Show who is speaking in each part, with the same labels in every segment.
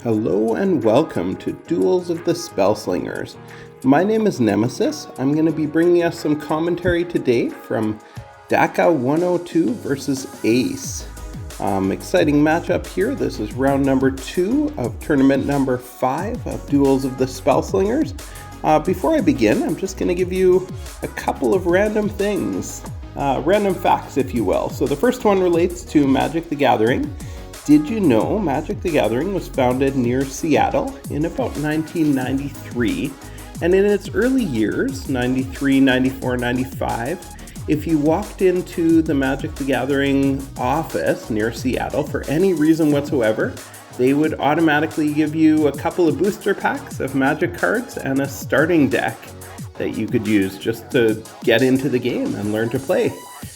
Speaker 1: Hello and welcome to Duels of the Spellslingers. My name is Nemesis. I'm going to be bringing us some commentary today from Dahaka102 versus Ace. Exciting matchup here. This is round number 2 of tournament number 5 of Duels of the Spellslingers. Before I begin, I'm just going to give you a couple of random things, random facts if you will. So the first one relates to Magic the Gathering. Did you know Magic the Gathering was founded near Seattle in about 1993? And in its early years, 93, 94, 95, if you walked into the Magic the Gathering office near Seattle for any reason whatsoever, they would automatically give you a couple of booster packs of Magic cards and a starting deck that you could use just to get into the game and learn to play.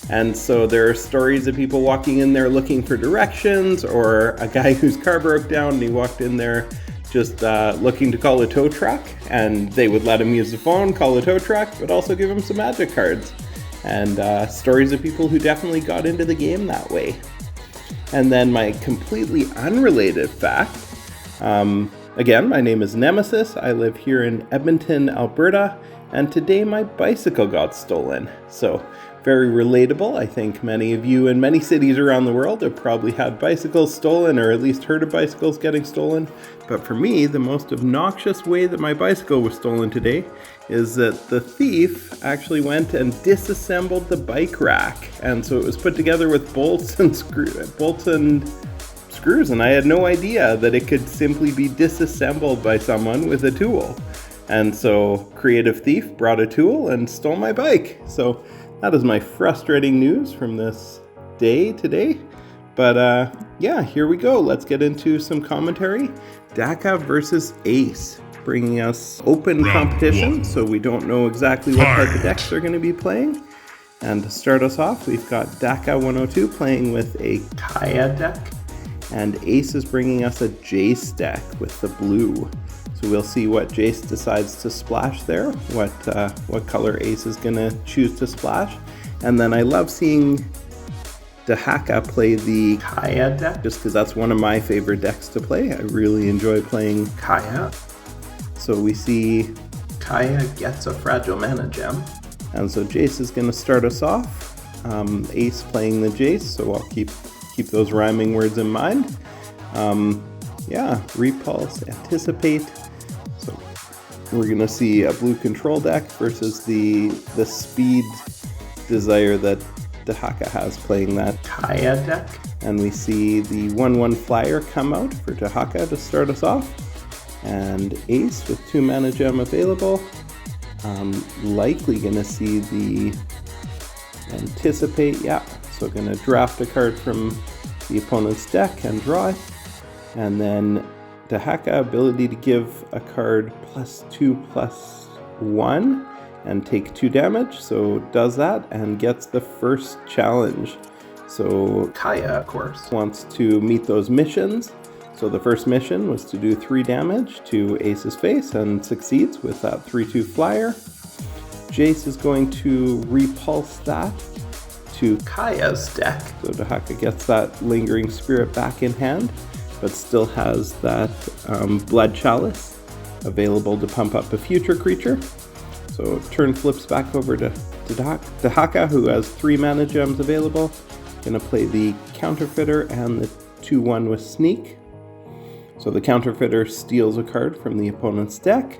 Speaker 1: And so there are stories of people walking in there looking for directions, or a guy whose car broke down and he walked in there just looking to call a tow truck, and they would let him use the phone, call a tow truck, but also give him some Magic cards. And stories of people who definitely got into the game that way. And then my completely unrelated fact, again, my name is Nemesis. I live here in Edmonton, Alberta, and today my bicycle got stolen. So very relatable. I think many of you in many cities around the world have probably had bicycles stolen, or at least heard of bicycles getting stolen. But for me, the most obnoxious way that my bicycle was stolen today is that the thief actually went and disassembled the bike rack. And so it was put together with bolts and screws, and I had no idea that it could simply be disassembled by someone with a tool. And so creative thief brought a tool and stole my bike. So that is my frustrating news from this day today. But yeah, here we go. Let's get into some commentary. Dahaka versus Ace, bringing us open competition, so we don't know exactly what type of decks they're going to be playing. And to start us off, we've got Dahaka102 playing with a Kaya deck, and Ace is bringing us a Jace deck with the blue. So we'll see what Jace decides to splash there, what color Ace is going to choose to splash. And then I love seeing Dahaka play the Kaya deck, just because that's one of my favorite decks to play. I really enjoy playing Kaya. So we see Kaya gets a fragile mana gem. And so Jace is going to start us off. Ace playing the Jace, so I'll keep those rhyming words in mind. Yeah, repulse, anticipate. So we're going to see a blue control deck versus the speed desire that Dahaka has playing that Kaya deck. And we see the 1/1 flyer come out for Dahaka to start us off. And Ace with 2 mana gem available. Likely going to see the anticipate, yeah. So going to draft a card from the opponent's deck and draw it. And then Dahaka ability to give a card +2/+1 and take 2 damage. So does that and gets the first challenge. So Kaya, of course, wants to meet those missions. So the first mission was to do 3 damage to Ace's face and succeeds with that 3/2 flyer. Jace is going to repulse that to Kaya's deck. So Dahaka gets that Lingering Spirit back in hand, but still has that Blood Chalice available to pump up a future creature. So turn flips back over to Dahaka, who has 3 mana gems available. Gonna play the Counterfeiter and the 2/1 with Sneak. So the Counterfeiter steals a card from the opponent's deck.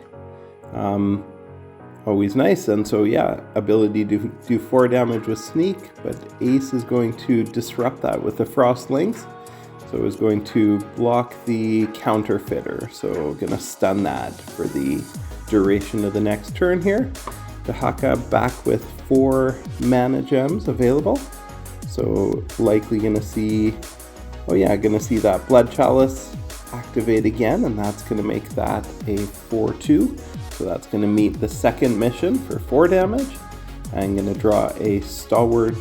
Speaker 1: Always nice. And so yeah, ability to do 4 damage with Sneak, but Ace is going to disrupt that with the Frost Links. So it's going to block the Counterfeiter. So gonna stun that for the duration of the next turn here. Dahaka back with 4 mana gems available. So likely gonna see, gonna see that Blood Chalice activate again, and that's going to make that a 4/2. So that's going to meet the second mission for 4 damage. I'm going to draw a Stalwart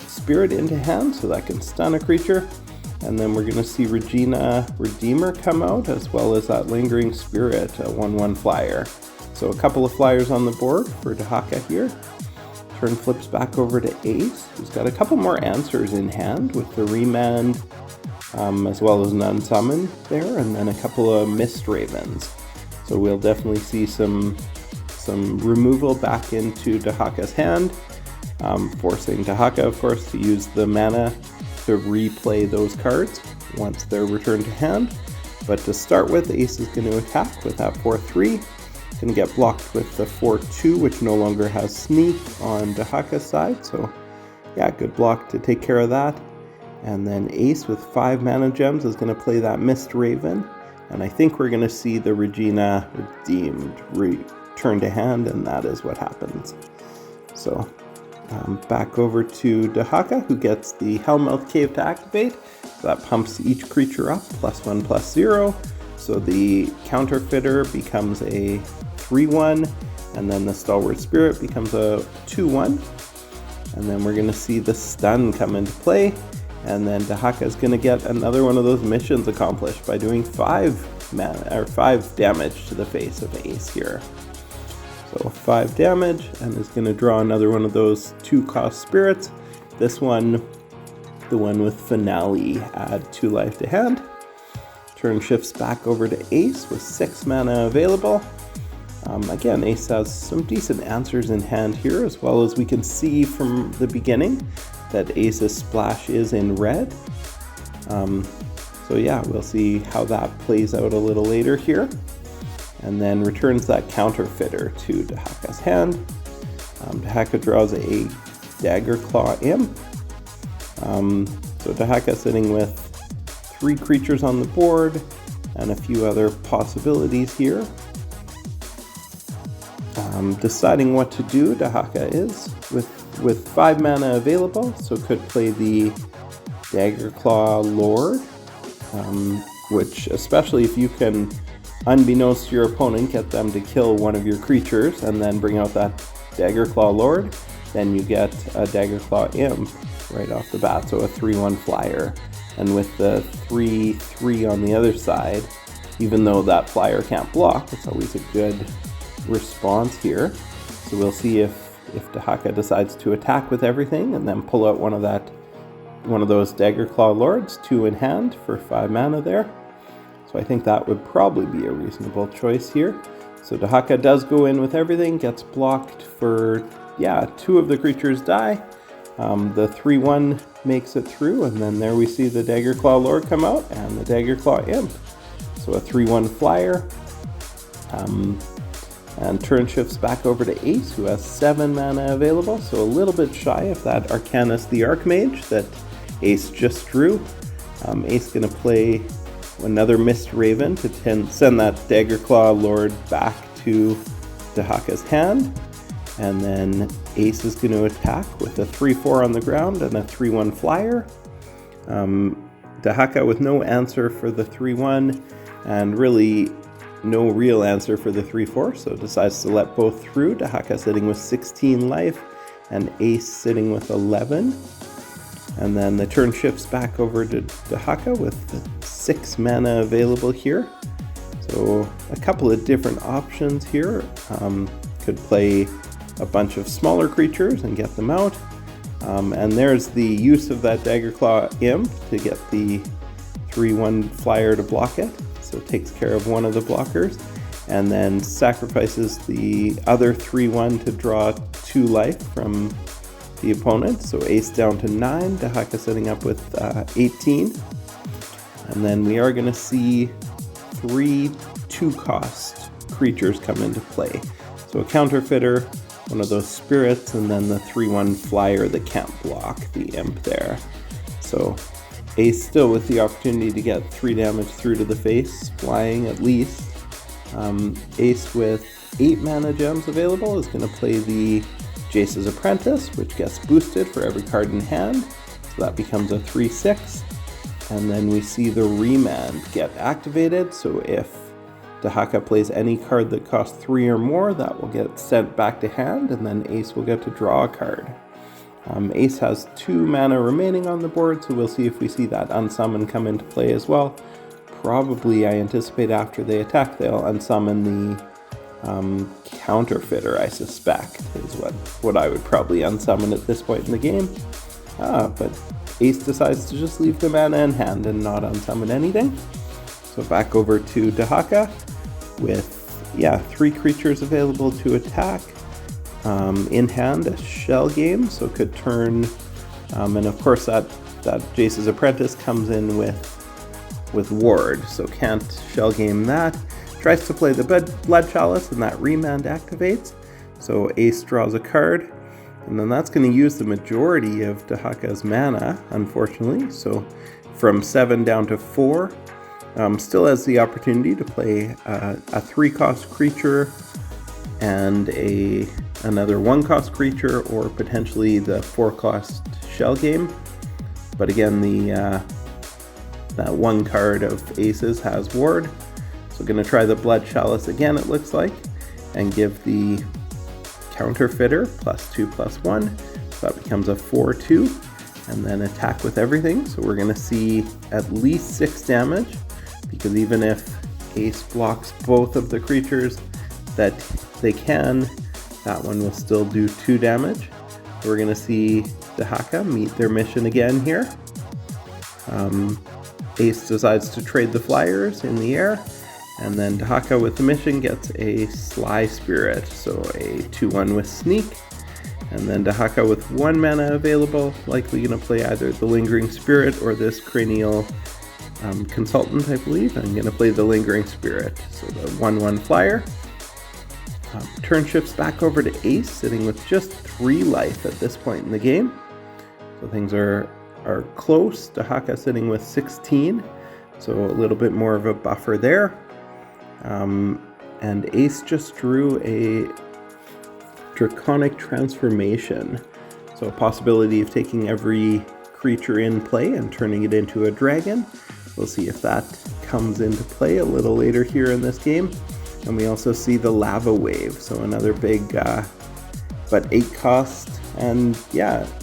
Speaker 1: Spirit into hand, so that can stun a creature. And then we're going to see Regina Redeemer come out, as well as that Lingering Spirit, a 1/1 flyer. So a couple of flyers on the board for Dahaka here. Turn flips back over to Ace, who's got a couple more answers in hand with the Remand as well as an unsummon there, and then a couple of Mist Ravens. So we'll definitely see some removal back into Dahaka's hand, forcing Dahaka, of course, to use the mana to replay those cards once they're returned to hand. But to start with, Ace is going to attack with that 4-3. Going to get blocked with the 4-2, which no longer has Sneak on Dahaka's side. So yeah, good block to take care of that. And then Ace with 5 mana gems is going to play that Mist Raven. And I think we're going to see the Regina Redeemed return to hand, and that is what happens. So back over to Dahaka, who gets the Hellmouth Cave to activate. So that pumps each creature up, +1/+0. So the Counterfeiter becomes a 3/1, and then the Stalwart Spirit becomes a 2/1. And then we're going to see the Stun come into play. And then Dahaka is going to get another one of those missions accomplished by doing 5 damage to the face of Ace here. So 5 damage, and is going to draw another one of those 2-cost spirits. This one, the one with Finale, add 2 life to hand. Turn shifts back over to Ace with 6 mana available. Again, Ace has some decent answers in hand here, as well as we can see from the beginning that Ace's splash is in red. So yeah, we'll see how that plays out a little later here. And then returns that Counterfeiter to Dahaka's hand. Dahaka draws a Daggerclaw Imp. So Dahaka sitting with 3 creatures on the board and a few other possibilities here. Deciding what to do, Dahaka is with 5 mana available, so could play the Daggerclaw Lord, which, especially if you can, unbeknownst to your opponent, get them to kill one of your creatures and then bring out that Daggerclaw Lord, then you get a Daggerclaw Imp right off the bat, so a 3/1 flyer. And with the 3/3 on the other side, even though that flyer can't block, it's always a good response here. So we'll see if Dahaka decides to attack with everything and then pull out one of those Daggerclaw Lords, 2 in hand for 5 mana there. So I think that would probably be a reasonable choice here. So Dahaka does go in with everything, gets blocked for, 2 of the creatures die. The 3/1 makes it through, and then there we see the Daggerclaw Lord come out and the Daggerclaw Imp. So a 3/1 flyer. And turn shifts back over to Ace, who has 7 mana available, so a little bit shy of that Arcanus the Archmage that Ace just drew. Ace going to play another Mist Raven to send that Daggerclaw Lord back to Dahaka's hand. And then Ace is going to attack with a 3/4 on the ground and a 3/1 flyer. Dahaka with no answer for the 3/1, and really no real answer for the 3/4, so decides to let both through. Dahaka sitting with 16 life, and Ace sitting with 11. And then the turn shifts back over to Dahaka with 6 mana available here. So a couple of different options here. Could play a bunch of smaller creatures and get them out. And there's the use of that Daggerclaw Imp to get the 3/1 flyer to block it. So it takes care of one of the blockers, and then sacrifices the other 3/1 to draw 2 life from the opponent. So Ace down to 9, Dahaka setting up with 18. And then we are going to see 3 2-cost creatures come into play. So a Counterfeiter, one of those spirits, and then the 3/1 flyer that can't block the Imp there. So Ace still with the opportunity to get 3 damage through to the face, flying at least. Ace with 8 mana gems available is going to play the Jace's Apprentice, which gets boosted for every card in hand. So that becomes a 3/6. And then we see the Remand get activated. So if Dahaka plays any card that costs 3 or more, that will get sent back to hand, and then Ace will get to draw a card. Ace has 2 mana remaining on the board, so we'll see if we see that unsummon come into play as well. Probably, I anticipate after they attack, they'll unsummon the Counterfeiter, I suspect, is what I would probably unsummon at this point in the game. But Ace decides to just leave the mana in hand and not unsummon anything. So back over to Dahaka with, 3 creatures available to attack. In hand, a shell game, so could turn, and of course that Jace's Apprentice comes in with ward, so can't shell game that. Tries to play the Blood Chalice, and that remand activates. So Ace draws a card, and then that's going to use the majority of Dahaka's mana, unfortunately. So from 7 down to 4. Still has the opportunity to play a 3-cost creature and another 1-cost creature, or potentially the 4-cost shell game. But again, that 1 card of Aces has ward. So going to try the Blood Chalice again, it looks like, and give the Counterfeiter +2/+1. So that becomes a 4/2, and then attack with everything. So we're going to see at least 6 damage, because even if Ace blocks both of the creatures that they can, that one will still do 2 damage. So we're going to see Dahaka meet their mission again here. Ace decides to trade the flyers in the air, and then Dahaka with the mission gets a Sly Spirit, so a 2/1 with Sneak. And then Dahaka with 1 mana available, likely going to play either the Lingering Spirit or this Cranial Consultant, I believe. I'm going to play the Lingering Spirit, so the 1/1 flyer. Turn shifts back over to Ace, sitting with just 3 life at this point in the game. So things are close. Dahaka sitting with 16, so a little bit more of a buffer there. And Ace just drew a Draconic Transformation, so a possibility of taking every creature in play and turning it into a dragon. We'll see if that comes into play a little later here in this game. And we also see the Lava Wave, so another big, but 8 cost. And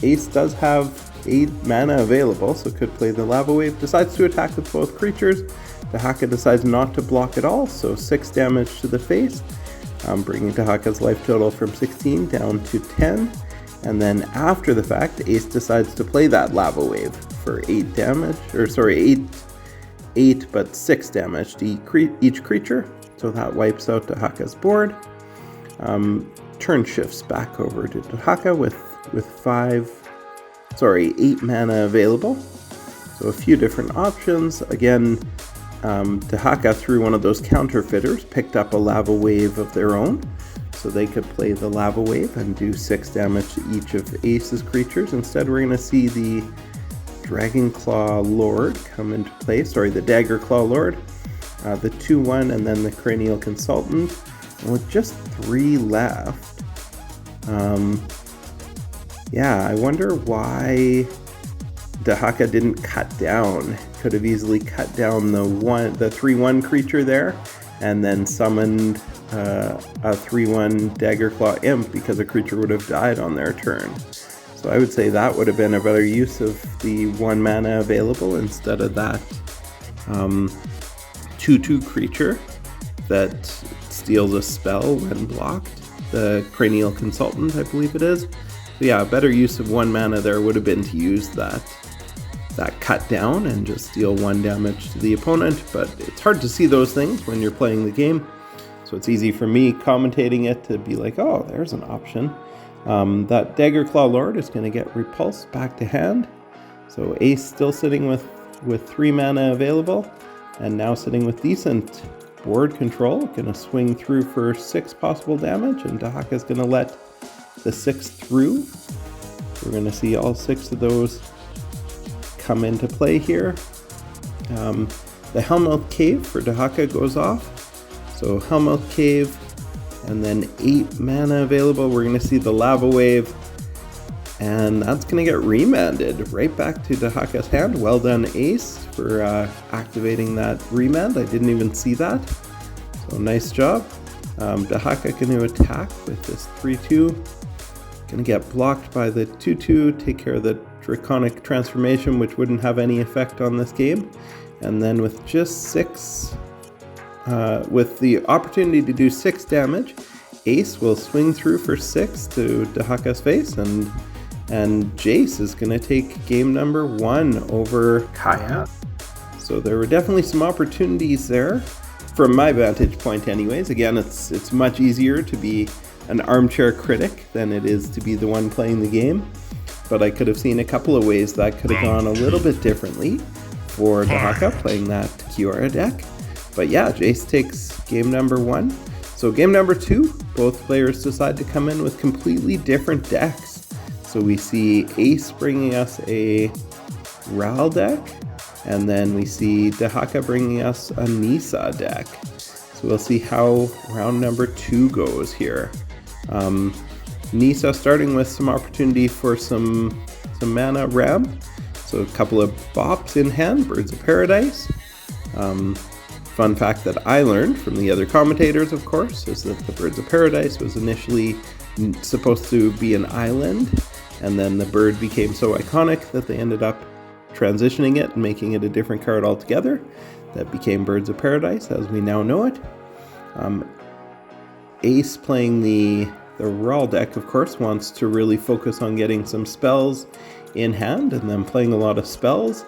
Speaker 1: Ace does have 8 mana available, so could play the Lava Wave. Decides to attack with both creatures. Dahaka decides not to block at all, so 6 damage to the face, bringing Dahaka's life total from 16 down to 10. And then after the fact, Ace decides to play that Lava Wave for 8 damage, or sorry, 8 but 6 damage to each creature. So that wipes out Dahaka's board. Turn shifts back over to Dahaka with 8 mana available. So a few different options. Again, Dahaka, through one of those Counterfeiters, picked up a Lava Wave of their own. So they could play the Lava Wave and do 6 damage to each of Ace's creatures. Instead, we're going to see the Dragonclaw Lord come into play. Sorry, the Daggerclaw Lord. The 2/1, and then the Cranial Consultant. And with just 3 left, I wonder why Dahaka didn't cut down. Could have easily cut down the 3/1 creature there, and then summoned a 3/1 Daggerclaw Imp, because a creature would have died on their turn. So I would say that would have been a better use of the 1 mana available, instead of that 2/2 creature that steals a spell when blocked. The Cranial Consultant, I believe it is. So a better use of 1 mana there would have been to use that cut down and just deal 1 damage to the opponent, but it's hard to see those things when you're playing the game. So it's easy for me commentating it to be like, oh, there's an option. That Daggerclaw Lord is going to get repulsed back to hand. So Ace still sitting with 3 mana available, and now sitting with decent board control. Going to swing through for 6 possible damage, and Dahaka's going to let the 6th through. We're going to see all 6 of those come into play here. The Hellmouth Cave for Dahaka goes off. So Hellmouth Cave, and then 8 mana available. We're going to see the Lava Wave, and that's going to get remanded right back to Dahaka's hand. Well done, Ace, for activating that remand. I didn't even see that. So nice job. Dahaka going to attack with this 3/2. Going to get blocked by the 2/2, take care of the Draconic Transformation, which wouldn't have any effect on this game. And then with just 6, with the opportunity to do 6 damage, Ace will swing through for 6 to Dahaka's face and And Jace is going to take game number 1 over Kaya. So there were definitely some opportunities there, from my vantage point anyways. Again, it's much easier to be an armchair critic than it is to be the one playing the game. But I could have seen a couple of ways that could have gone a little bit differently for Dahaka playing that Kiora deck. But yeah, Jace takes game number 1. So game number 2, both players decide to come in with completely different decks. So we see Ace bringing us a Ral deck, and then we see Dahaka bringing us a Nisa deck. So we'll see how round number 2 goes here. Nisa starting with some opportunity for some mana ramp. So a couple of bops in hand, Birds of Paradise. Fun fact that I learned from the other commentators, of course, is that the Birds of Paradise was initially supposed to be an island, and then the bird became so iconic that they ended up transitioning it and making it a different card altogether. That became Birds of Paradise as we now know it. Ace playing the Raw deck, of course, wants to really focus on getting some spells in hand and then playing a lot of spells,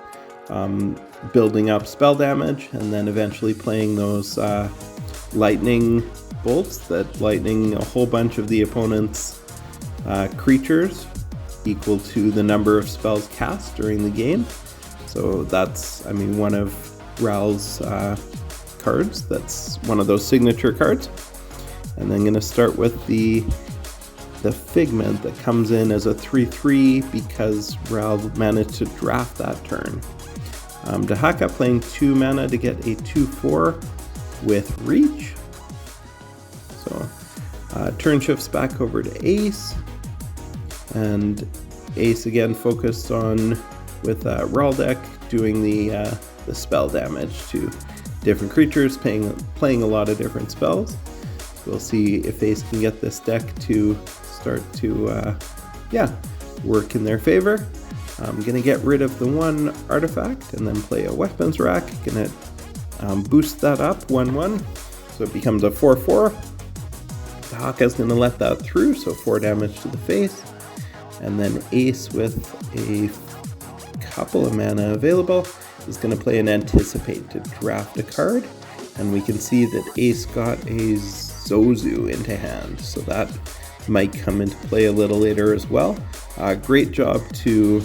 Speaker 1: building up spell damage, and then eventually playing those lightning bolts that lightning a whole bunch of the opponent's creatures, equal to the number of spells cast during the game. So that's, I mean, one of Ral's cards. That's one of those signature cards. And then I'm going to start with the Figment that comes in as a 3/3 because Ral managed to draft that turn. Dahaka playing 2 mana to get a 2/4 with Reach. So turn shifts back over to Ace. And Ace again focused on, with Ral deck, doing the spell damage to different creatures, playing a lot of different spells. So we'll see if Ace can get this deck to start to work in their favor. I'm gonna get rid of the 1 artifact and then play a weapons rack. Gonna boost that up 1/1, so it becomes a 4/4. Dahaka's gonna let that through, so 4 damage to the face. And then Ace, with a couple of mana available, is going to play an Anticipate to draft a card. And we can see that Ace got a Zozu into hand, so that might come into play a little later as well. Great job to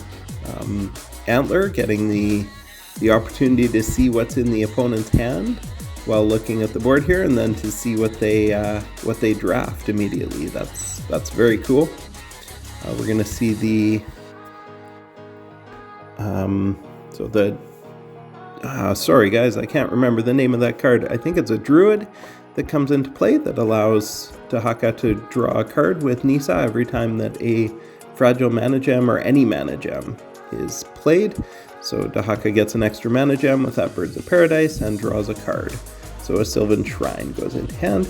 Speaker 1: antlr, getting the opportunity to see what's in the opponent's hand while looking at the board here, and then to see what they draft immediately. That's very cool. We're going to see the sorry guys, I can't remember the name of that card. I think it's a Druid that comes into play that allows Dahaka to draw a card with Nisa every time that a fragile mana gem or any mana gem is played. So Dahaka gets an extra mana gem with that Birds of Paradise and draws a card. So a Sylvan Shrine goes into hand.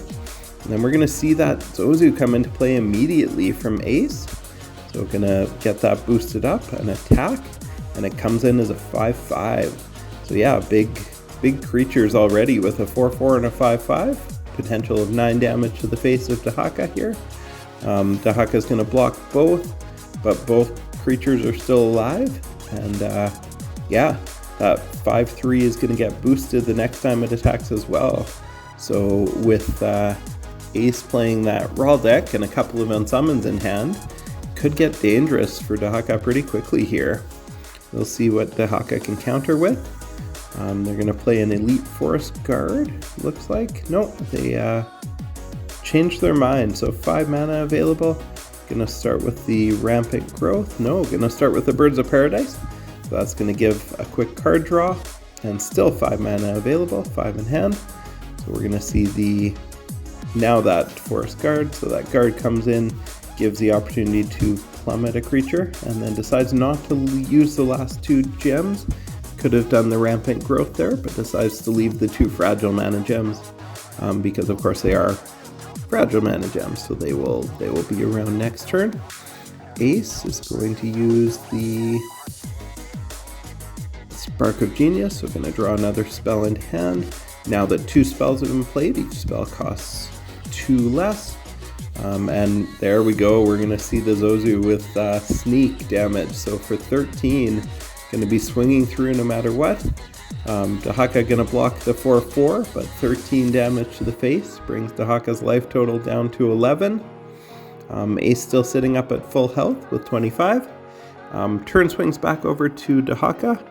Speaker 1: And then we're going to see that Zozu come into play immediately from Ace. So we're gonna get that boosted up and attack, and it comes in as a 5/5. So yeah, big creatures already with a 4/4 and a 5/5. Potential of 9 damage to the face of Dahaka here. Dahaka's gonna block both, but both creatures are still alive. And that 5/3 is gonna get boosted the next time it attacks as well. So with Ace playing that Raw deck and a couple of unsummons in hand, could get dangerous for Dahaka pretty quickly here. We'll see what Dahaka can counter with. They're going to play an Elite Forest Guard, looks like. No, they changed their mind. So 5 mana available. Going to start with the Rampant Growth. No, going to start with the Birds of Paradise. So that's going to give a quick card draw. And still 5 mana available, 5 in hand. So we're going to see now that Forest Guard. So that guard comes in, gives the opportunity to plummet a creature, and then decides not to use the last 2 gems. Could have done the Rampant Growth there, but decides to leave the 2 fragile mana gems, because of course they are fragile mana gems, so they will be around next turn. Ace is going to use the Spark of Genius, so going to draw another spell in hand. Now that 2 spells have been played, each spell costs 2 less. And there we go, we're going to see the Zozu with sneak damage. So for 13, going to be swinging through no matter what. Dahaka going to block the 4-4, but 13 damage to the face brings Dahaka's life total down to 11. Ace still sitting up at full health with 25. Turn swings back over to Dahaka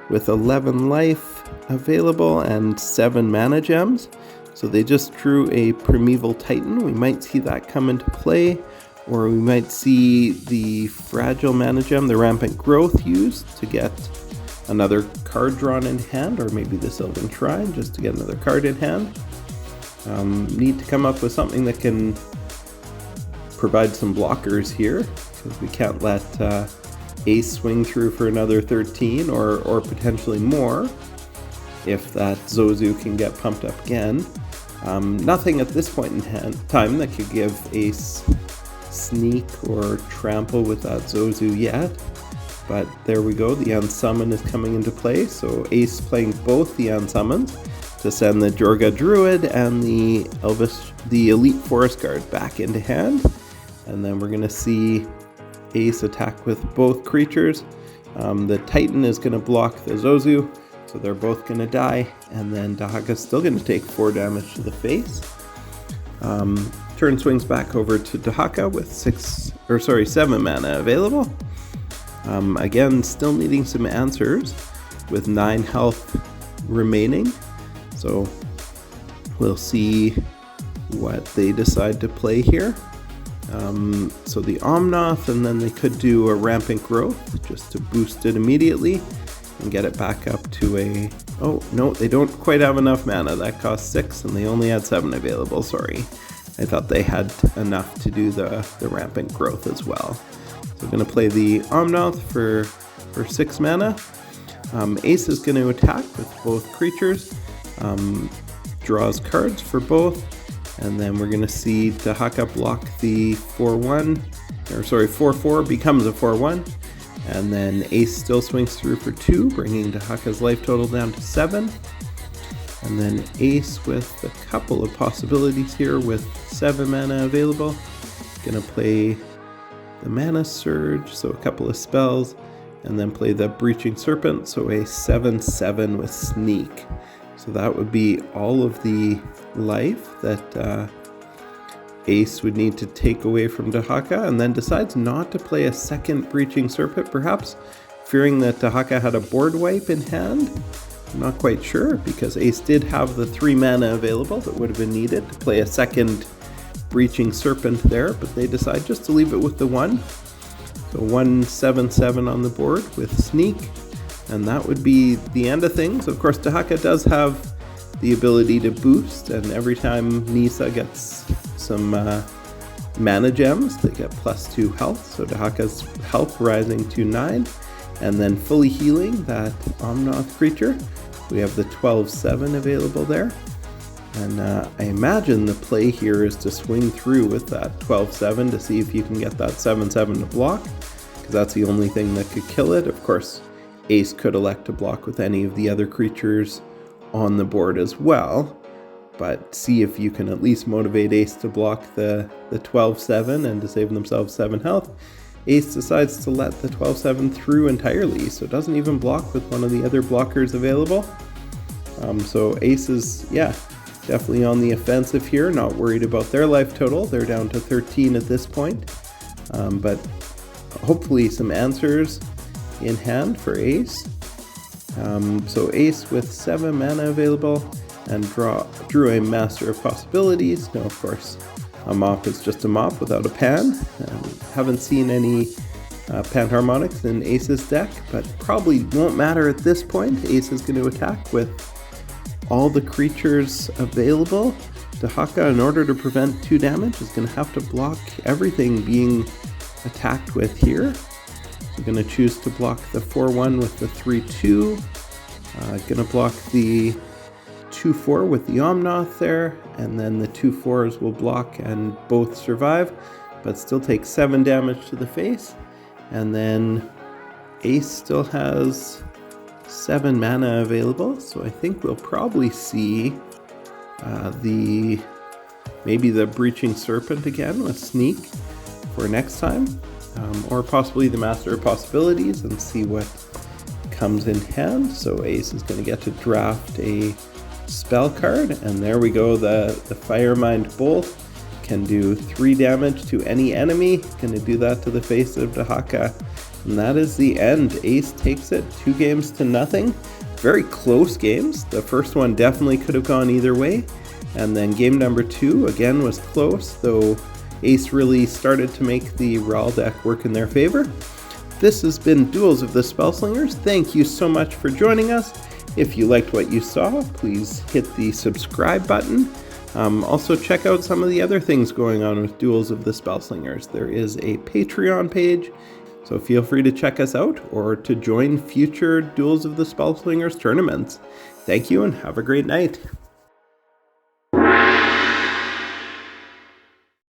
Speaker 1: with 11 life available and 7 mana gems. So they just drew a Primeval Titan. We might see that come into play, or we might see the Fragile Mana Gem, the Rampant Growth, used to get another card drawn in hand, or maybe the Sylvan Shrine just to get another card in hand. Need to come up with something that can provide some blockers here, because we can't let Ace swing through for another 13 or potentially more if that Zozu can get pumped up again. Nothing at this point in time that could give Ace sneak or trample with that Zozu yet, but there we go, the Unsummon is coming into play, so Ace playing both the Unsummons to send the Jorga Druid and the Elite Forest Guard back into hand, and then we're going to see Ace attack with both creatures. The Titan is going to block the Zozu, so they're both going to die, and then Dahaka's still going to take 4 damage to the face. Turn swings back over to Dahaka with 7 mana available. Again, still needing some answers with 9 health remaining, so we'll see what they decide to play here. So the Omnath, and then they could do a Rampant Growth just to boost it immediately and get it back up to a... Oh, no, they don't quite have enough mana. That costs 6, and they only had 7 available, sorry. I thought they had enough to do the Rampant Growth as well. So we're going to play the Omnath for 6 mana. Ace is going to attack with both creatures, draws cards for both, and then we're going to see Dahaka block the 4-4 becomes a 4-1, and then Ace still swings through for 2, bringing Dahaka's life total down to 7. And then Ace with a couple of possibilities here with 7 mana available. Gonna play the Mana Surge, so a couple of spells, and then play the Breaching Serpent, so a 7/7 with Sneak. So that would be all of the life that Ace would need to take away from Dahaka, and then decides not to play a second Breaching Serpent, perhaps fearing that Dahaka had a board wipe in hand. I'm not quite sure, because Ace did have the 3 mana available that would have been needed to play a second Breaching Serpent there, but they decide just to leave it with the 1. So 1/7/7 on the board with Sneak, and that would be the end of things. Of course, Dahaka does have the ability to boost, and every time Nisa gets some mana gems, they get +2 health, so Dahaka's health rising to 9, and then fully healing that Omnath creature. We have the 12/7 available there, and I imagine the play here is to swing through with that 12/7 to see if you can get that 7/7 to block, because that's the only thing that could kill it. Of course, Ace could elect to block with any of the other creatures on the board as well, but see if you can at least motivate Ace to block the 12/7 and to save themselves 7 health. Ace decides to let the 12/7 through entirely, so it doesn't even block with one of the other blockers available. So Ace is, definitely on the offensive here, not worried about their life total. They're down to 13 at this point, but hopefully some answers in hand for Ace. So Ace with 7 mana available, and drew a Master of Possibilities. Now, of course, a mop is just a mop without a pan. Haven't seen any Panharmonics in Ace's deck, but probably won't matter at this point. Ace is going to attack with all the creatures available. Dahaka, in order to prevent 2 damage, is going to have to block everything being attacked with here. So going to choose to block the 4-1 with the 3-2. Going to block the 2-4 with the Omnath there, and then the 2-4s will block and both survive, but still take 7 damage to the face. And then Ace still has 7 mana available, so I think we'll probably see the maybe the Breaching Serpent again with Sneak for next time, or possibly the Master of Possibilities and see what comes in hand. So Ace is going to get to draft a spell card, and there we go. The Firemind Bolt can do 3 damage to any enemy. Going to do that to the face of Dahaka, and that is the end. Ace takes it 2-0. Very close games. The first one definitely could have gone either way, and then game number 2 again was close, though Ace really started to make the Rahl deck work in their favor. This has been Duels of the Spellslingers. Thank you so much for joining us. If you liked what you saw, please hit the subscribe button. Also check out some of the other things going on with Duels of the Spellslingers. There is a Patreon page, so feel free to check us out or to join future Duels of the Spellslingers tournaments. Thank you and have a great night.